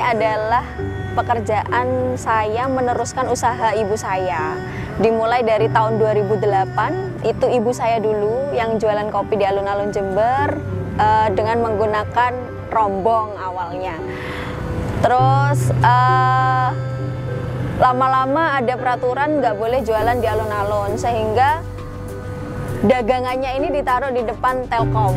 adalah pekerjaan saya meneruskan usaha ibu saya. Dimulai dari tahun 2008, itu ibu saya dulu yang jualan kopi di alun-alun Jember dengan menggunakan rombong awalnya. Terus lama-lama ada peraturan nggak boleh jualan di alun-alun, sehingga dagangannya ini ditaruh di depan Telkom.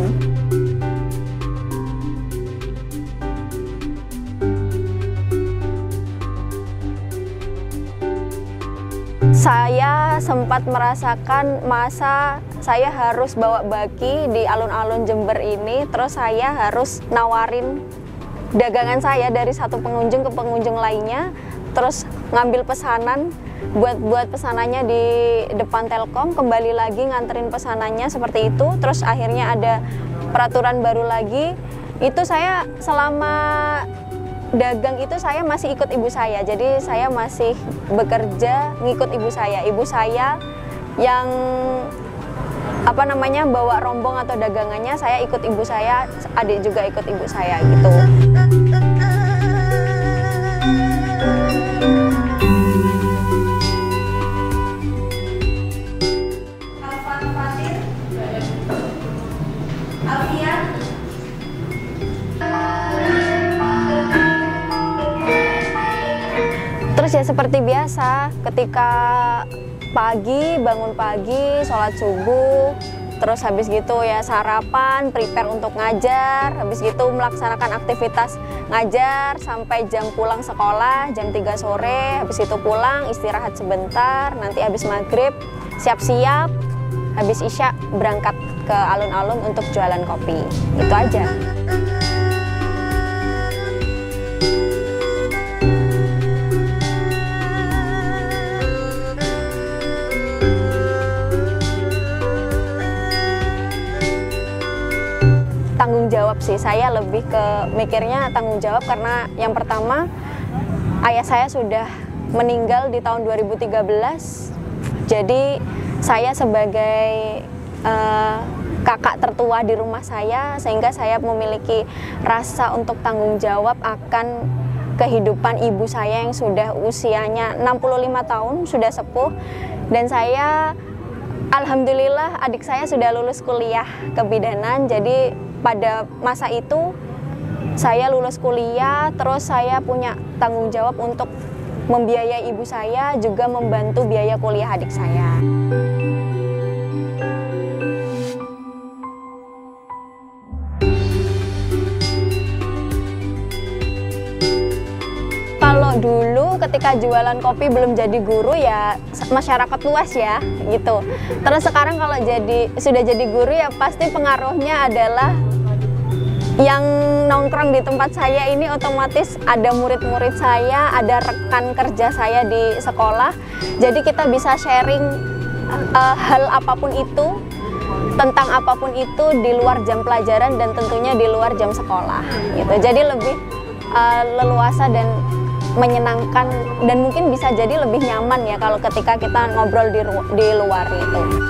Saya sempat merasakan masa saya harus bawa baki di alun-alun Jember ini, terus saya harus nawarin dagangan saya dari satu pengunjung ke pengunjung lainnya, terus ngambil pesanan, buat pesanannya di depan Telkom, kembali lagi nganterin pesanannya seperti itu. Terus akhirnya ada peraturan baru lagi. Itu saya selama dagang itu saya masih ikut ibu saya, jadi saya masih bekerja ngikut ibu saya. Ibu saya yang bawa rombong atau dagangannya, saya ikut ibu saya, adik juga ikut ibu saya gitu. Terus ya seperti biasa, ketika bangun pagi, sholat subuh, terus habis gitu ya sarapan, prepare untuk ngajar, habis gitu melaksanakan aktivitas ngajar sampai jam pulang sekolah, jam 3 sore, habis itu pulang, istirahat sebentar, nanti habis maghrib, siap-siap, habis isya berangkat ke alun-alun untuk jualan kopi, itu aja. Tanggung jawab sih, saya lebih ke mikirnya tanggung jawab karena yang pertama ayah saya sudah meninggal di tahun 2013, jadi saya sebagai kakak tertua di rumah saya, sehingga saya memiliki rasa untuk tanggung jawab akan kehidupan ibu saya yang sudah usianya 65 tahun, sudah sepuh, dan saya alhamdulillah adik saya sudah lulus kuliah kebidanan. Jadi pada masa itu saya lulus kuliah, terus saya punya tanggung jawab untuk membiayai ibu saya, juga membantu biaya kuliah adik saya. Kalau dulu ketika jualan kopi belum jadi guru ya masyarakat luas ya gitu. Terus sekarang kalau sudah jadi guru ya pasti pengaruhnya adalah yang nongkrong di tempat saya ini otomatis ada murid-murid saya, ada rekan kerja saya di sekolah. Jadi kita bisa sharing hal apapun itu, tentang apapun itu di luar jam pelajaran dan tentunya di luar jam sekolah gitu. Jadi lebih leluasa dan menyenangkan, dan mungkin bisa jadi lebih nyaman ya kalau ketika kita ngobrol di luar itu.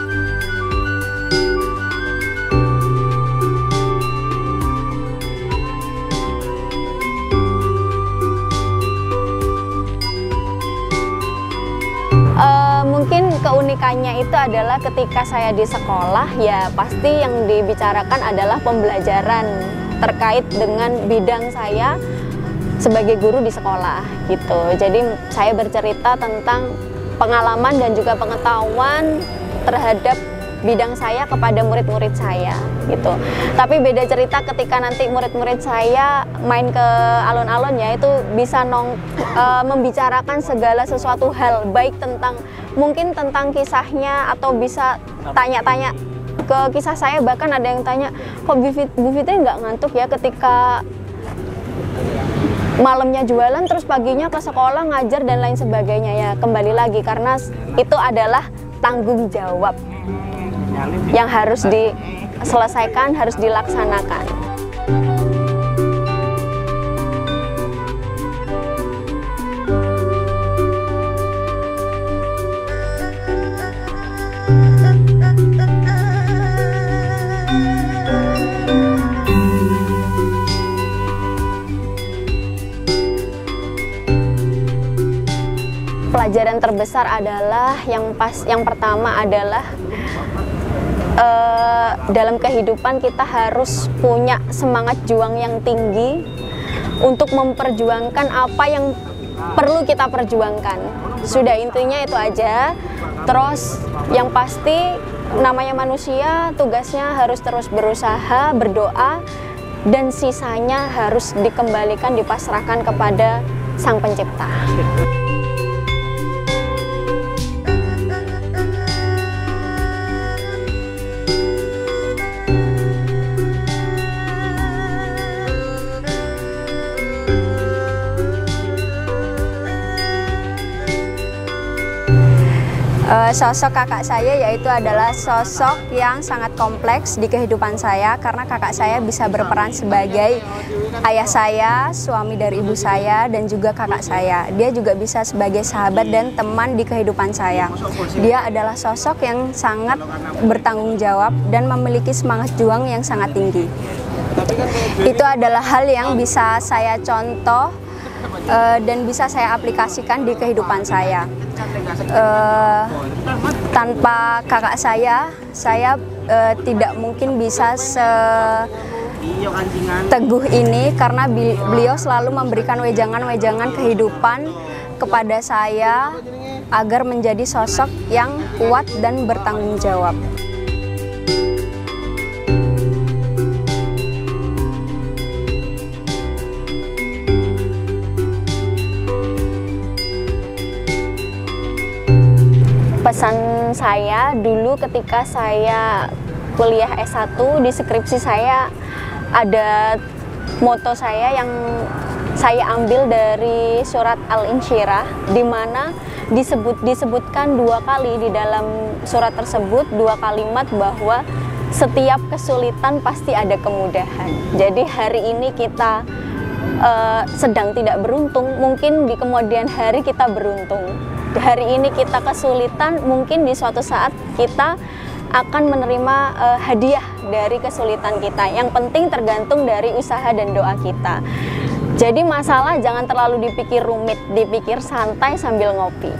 Mungkin keunikannya itu adalah ketika saya di sekolah ya pasti yang dibicarakan adalah pembelajaran terkait dengan bidang saya sebagai guru di sekolah gitu. Jadi saya bercerita tentang pengalaman dan juga pengetahuan terhadap bidang saya kepada murid-murid saya gitu. Tapi beda cerita ketika nanti murid-murid saya main ke alun-alun ya, itu bisa membicarakan segala sesuatu hal, baik mungkin tentang kisahnya, atau bisa tanya-tanya ke kisah saya. Bahkan ada yang tanya, kok Bu Fitri nggak ngantuk ya ketika malamnya jualan terus paginya ke sekolah ngajar dan lain sebagainya. Ya kembali lagi karena itu adalah tanggung jawab yang harus diselesaikan, harus dilaksanakan. pelajaran terbesar adalah yang pertama adalah dalam kehidupan kita harus punya semangat juang yang tinggi untuk memperjuangkan apa yang perlu kita perjuangkan. Sudah, intinya itu aja. Terus yang pasti namanya manusia, tugasnya harus terus berusaha, berdoa, dan sisanya harus dikembalikan, dipasrahkan kepada Sang Pencipta. Sosok kakak saya yaitu adalah sosok yang sangat kompleks di kehidupan saya, karena kakak saya bisa berperan sebagai ayah saya, suami dari ibu saya, dan juga kakak saya. Dia juga bisa sebagai sahabat dan teman di kehidupan saya. Dia adalah sosok yang sangat bertanggung jawab dan memiliki semangat juang yang sangat tinggi. Itu adalah hal yang bisa saya contoh dan bisa saya aplikasikan di kehidupan saya. Tanpa kakak saya tidak mungkin bisa seteguh ini, karena beliau selalu memberikan wejangan-wejangan kehidupan kepada saya agar menjadi sosok yang kuat dan bertanggung jawab. Pesan saya dulu ketika saya kuliah S1, di skripsi saya ada moto saya yang saya ambil dari surat Al-Insyirah, di mana disebutkan 2 kali di dalam surat tersebut, 2 kalimat bahwa setiap kesulitan pasti ada kemudahan. Jadi hari ini kita sedang tidak beruntung, mungkin di kemudian hari kita beruntung. Hari ini kita kesulitan, mungkin di suatu saat kita akan menerima hadiah dari kesulitan kita. Yang penting tergantung dari usaha dan doa kita. Jadi masalah jangan terlalu dipikir rumit, dipikir santai sambil ngopi.